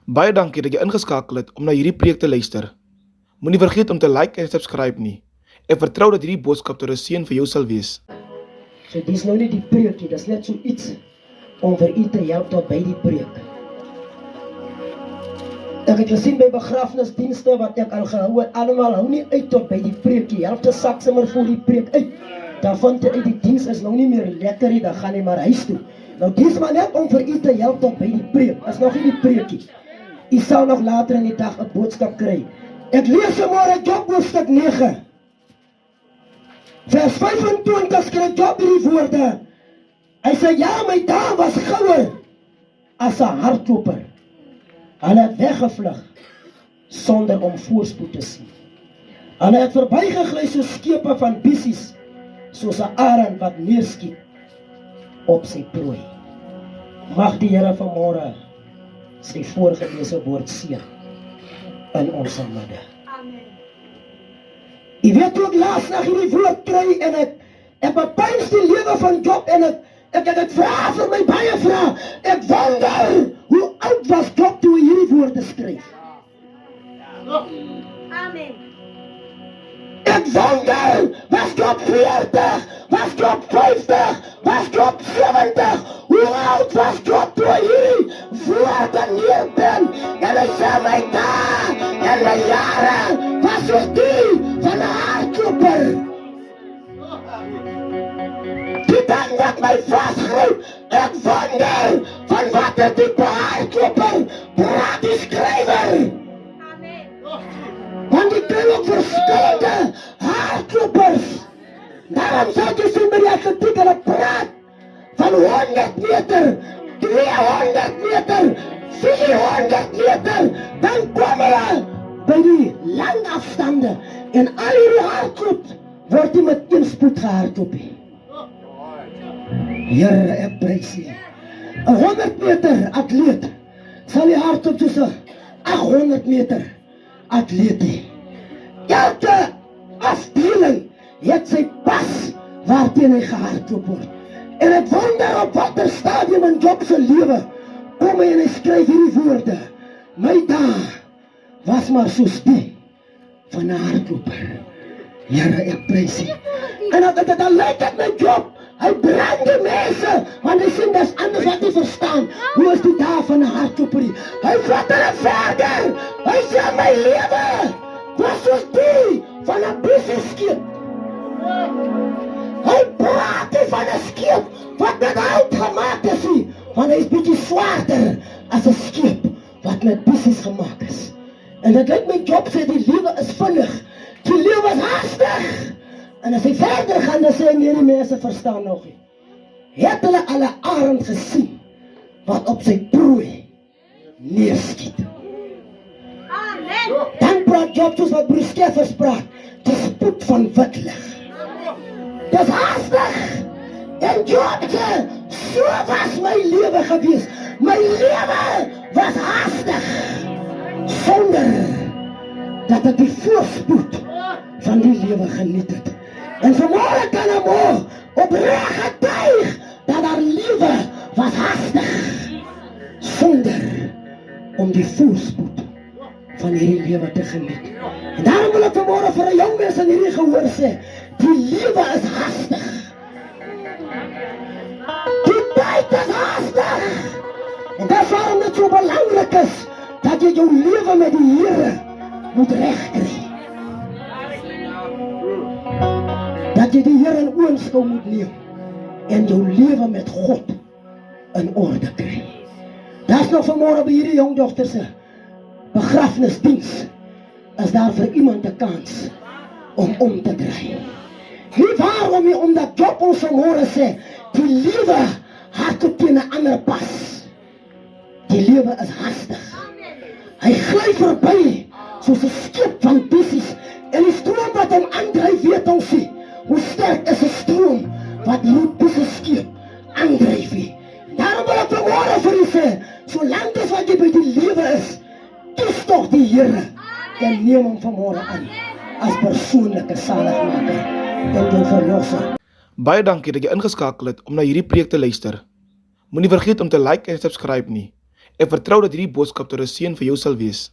Baie dankie dat jy ingeskakel het om na hierdie preek te luister. Moenie vergeet om te like en subscribe nie. Ek vertrou dat hierdie boodskap tot 'n seën vir jou sal wees. So dis nou nie die preek nie, dis net so iets om vir u te help tot by die preek. Ek het gesien by begrafnisdienste wat ek al gehou het, almal hou nie uit tot by die preek nie. Helfte sak sommer voor die preek uit. Dan vind jy uit die diens is nou nie meer lekker nie, dan gaan jy maar huis toe. Nou dis maar net om vir u te help tot by die preek. Is nog nie die preekie. U sal nog later in die dag 'n boodskap kry. Ek lees vanmôre Job hoofstuk 9. Vers 25 skryf Job hierdie woorde. Hy sê, ja, my dae was gouer as 'n hardloper. Hulle het weggevlug sonder om voorspoed te sien. Hulle het verbygegly soos skepe van bissies, soos 'n arend wat neerskiet op sy prooi. Mag die Here vanmôre sy voorgelese woord seën in ons midde. Amen. Jy weet hoe ek laas na hierdie woord kry en ek bepeins die lewe van Job en ek het vra vir my baie vrae. Ek wonder hoe oud was Job toe hy hierdie woorde skryf. Amen. Ek wonder, was Job 40, was Job 50, was Job 70, hoe oud was Job toe hy hierdie woorde neerpen en hy sê my dae en my jare was soos die van 'n hardloper. Die dag wat my vasgryp, ek wonder van wat het die hardloper praat die skrywer. Amen. Want die ken ook verskillende hardlopers. Daarom sal jy sien by die atletiek hulle praat van 100 meter, 200 meter, 400 meter, dan kom hulle by die lang afstande en al hierdie hardloop word die met inspoed gehardloop. Here, ek prys U. 'n 100 meter atleet sal die hardloop soos 'n 800 meter atleet hê. Elke afdeling het sy pas waarteen hy gehardloop word. En ek wonder op watter stadium in Job se lewe kom hy en hy skryf hierdie woorde. My dae was maar soos die van 'n hardloper. Here, ek prys U. En dat lyk dit met Job. Hy brand die mense, want hy sien dis anders wat hy verstaan. Hoe is die dae van 'n hardloper? Hy vat hulle verder. Hy sê my lewe was soos die van 'n besieskip. Hy praat nie van 'n skip wat met hout gemaak is nie, want hy is bietjie swaarder as 'n skip wat met besies gemaak is. En dit lyk my Job sê die lewe is vinnig, die lewe is haastig. En as hy verder gaan, dan sê hy nie, die mense verstaan nog nie. Het hulle al 'n arend gesien wat op sy prooi neerskiet? Amen. Dan praat Job soos wat broer Skeffers praat, die spoed van wit lig. Dis haastig. En Job sê, so was my lewe gewees. My lewe was haastig, sonder dat ek die voorspoed van die lewe geniet het. En vanmôre kan ek opreg getuig dat haar lewe was haastig, sonder om die voorspoed van hierdie lewe te geniet. En daarom wil ek vanmôre vir 'n jong mens in hierdie gehoor sê, die lewe is haastig. Die tyd is haastig. En dat is waarom het so belangrik is dat jy jou lewe met die Here moet regkry. Dat jy die Here in oënskou moet neem en jou lewe met God in orde kry. Daar's nog vanmôre by hierdie jong dogter se begrafnisdiens is daar vir iemand 'n kans om te draai. Nie waarom nie, omdat Job ons vanmôre sê, die lewe hardloop teen 'n ander pas. Die lewe is haastig. Hy gly verby soos 'n skip van bessies en die stroom wat hom aandryf, weet ons nie hoe sterk is 'n stroom wat hierdie bessieskip aandryf. Daarom wil ek vanmôre vir u sê, solank as wat jy by die lewe is, kies tog die Here en neem hom vanmôre aan as persoonlike saligmaker en jou verlosser. Baie dankie dat jy ingeskakel het om na hierdie preek te luister. Moenie vergeet om te like en subscribe nie. Ek vertrou dat hierdie boodskap tot 'n seën vir jou sal wees.